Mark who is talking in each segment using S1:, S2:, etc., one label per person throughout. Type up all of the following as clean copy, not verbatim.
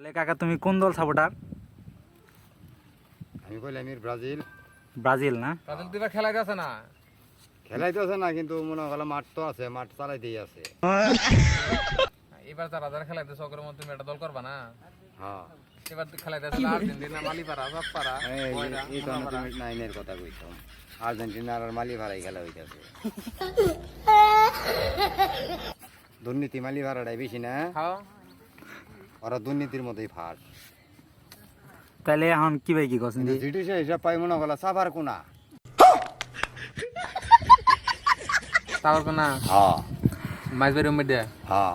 S1: তাহলে কাকা তুমি কোন দল সাপোর্টার?
S2: আমি কইলাম ব্রাজিল।
S1: ব্রাজিল না?
S3: ব্রাজিল তো এবার খেলাইতেছে না।
S2: খেলাইতেছে না কিন্তু মনে হলো মাঠ তো আছে, মাঠ চালাইতেই আছে।
S3: এবার যারা যারা খেলাইতেছে ওদের মধ্যে তুমি একটা দল করবা না?
S2: হ্যাঁ
S3: এবার খেলাইতেছে আর্জেন্টিনা, মালিপাড়া, সবপাড়া, বয়রা,
S2: এই তো
S3: মোনাপাড়া।
S2: তুমি নাইনের কথা কইছো। আর্জেন্টিনার আর মালি ভাড়াই খেলা হইতাছে। দুর্নীতি মালি ভাড়াটাই বেশি না,
S3: হ্যাঁ
S2: ওরা দুর্নীতির মতোই ফাঁস।
S1: তাহলে এখন কি ভাই কি করছেন?
S2: জিটিসে হিসাব পাই মনে হলো সাফার কোনা।
S3: তারপর কোনা
S2: হ্যাঁ
S3: মাইজবাড়ি মধ্যে
S2: হ্যাঁ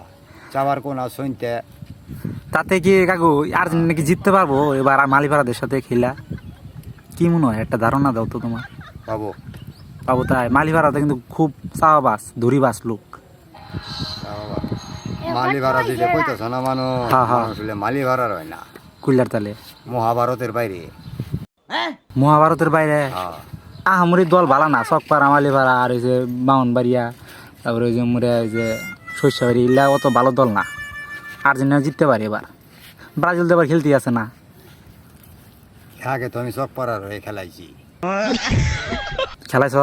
S2: চাবার কোনা শুনতে।
S1: তাতে কি কাকু আর্জেন্টিনা কি জিততে পারবো এবার মালিপাড়াদের সাথে খেলা? কি মনে হয়, একটা ধারণা দাও তো তোমার।
S2: পাবো
S1: পাবো তাই? মালিপাড়াতে কিন্তু খুব চাওয়াবাস ধরিবাস লোক।
S2: মালি ভাড়া দিতে কইতেছ না মানুষ?
S1: হ্যাঁ, হ্যাঁ।
S2: আসলে মালি ভাড়ার হয় না,
S1: কুইলার তালে
S2: মহাভারতের বাইরে।
S1: মহাভারতের বাইরে
S2: হ্যাঁ
S1: আহামরি দল ভালো না, চকপাড়া মালিপাড়া আর ওই যে বামনবাড়িয়া, তারপরে ওই যে মোরে ওই যে শস্যবাড়ি, এগুলা অত ভালো দল না। আর্জেন্টিনা জিততে পারে এবার, ব্রাজিল তো এবার খেলতে আছে না।
S2: আগে তো আমি চক পাড়ার হয়ে খেলাইছি।
S1: খেলাইছ?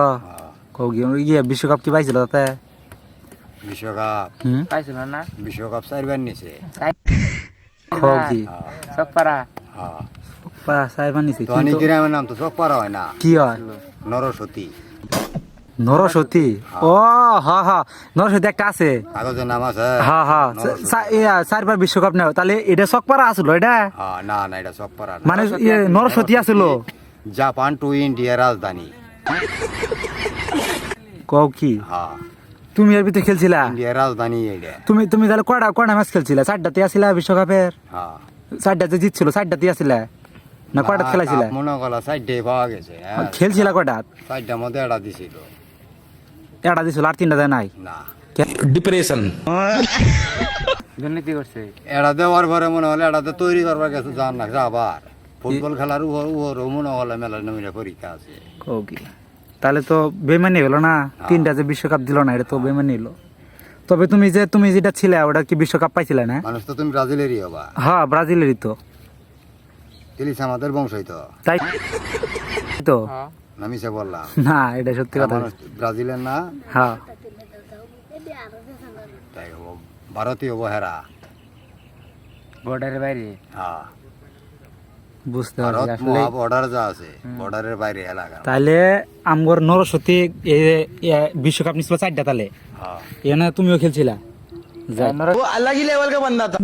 S1: ইয়ে বিশ্বকাপ কি পাইছিল তাতে?
S2: বিশ্বকাপ
S3: পাইছিল না?
S2: বিশ্বকাপ 4বার নিছে।
S1: কি
S3: সবপাড়া
S2: হ্যাঁ
S1: সাইবার নিছে?
S2: তো অনেক গ্রামের নাম তো চক পাড়া হয় না,
S1: কি হয়?
S2: নরসতী।
S1: নরসতী? ও হ্যাঁ হ্যাঁ, নরসতী একটা আছে।
S2: কাগজের নাম আছে।
S1: হ্যাঁ হ্যাঁ,
S2: নরসতী।
S1: চারবার বিশ্বকাপ নেও। তাহলে এটা চকপাড়া আসলো এটা?
S2: হ্যাঁ না না এটা চক পাড়া না।
S1: মানে নরসতী আসলো?
S2: জাপান টু ইন্ডিয়া রাজধানী।
S1: কও কি?
S2: হ্যাঁ
S1: তুমি এর ভিতরে খেলছিলা?
S2: ইন্ডিয়ার রাজধানী এইটা।
S1: তুমি তুমি তাহলে কয়টা ম্যাচ খেলছিলা? 4টাতে আসিলা বিশ্বকাপের?
S2: হ্যাঁ
S1: 4টাতে জিতছিল, 4টাতে আসিলা না কয়টা খেলাইছিলা?
S2: মনে করলা 4ডে পাওয়া গেছে। হ্যাঁ
S1: খেলছিলা কয়টা?
S2: 4টার মধ্যে এটা দিছিল
S1: এটা দিছিল আর 3টা দেয় নাই?
S2: না।
S4: ডিপ্রেশন
S3: দুর্নীতি করছে।
S2: এটা দেওয়ার পরে মনে হলে এটাতে তৈরি করবার গেছে যান না আবার ফুটবল খেলার উপরও মনে হলে মেলা নমিনে পরীক্ষা আছে।
S1: কও কি? তাহলে তো বেমানি হলো না, 3টা যে বিশ্বকাপ দিল না, এটা তো বেমানি হলো। তবে তুমি যেটা ছিলে ওটা কি বিশ্বকাপ পাইছিলে না?
S2: মানুষ তো তুমি ব্রাজিলেরই হবা।
S1: হ্যাঁ ব্রাজিলেরই তো।
S2: তিলিস আমাদের বংশই তো,
S1: তাই তো?
S3: হ্যাঁ
S2: নামিছে বললাম
S1: না এটা সত্যি কথা।
S2: মানুষ ব্রাজিলের না,
S1: হ্যাঁ
S2: তাই হবো ভারতীয় বহেরা।
S3: বর্ডারের বাইরে
S2: হ্যাঁ
S1: বুঝতে
S2: ভারত
S1: পারছি আসলে।
S2: মহা বর্ডার যা আছে, বর্ডারের বাইরে এলাকা।
S1: তাহলে আমগর নরসতী বিশ্বকাপ নিছিল 4টা, তাহলে
S2: হ্যাঁ
S1: এখানে তুমিও খেলছিলা?
S4: वो अलग ही लेवल का बंदा था।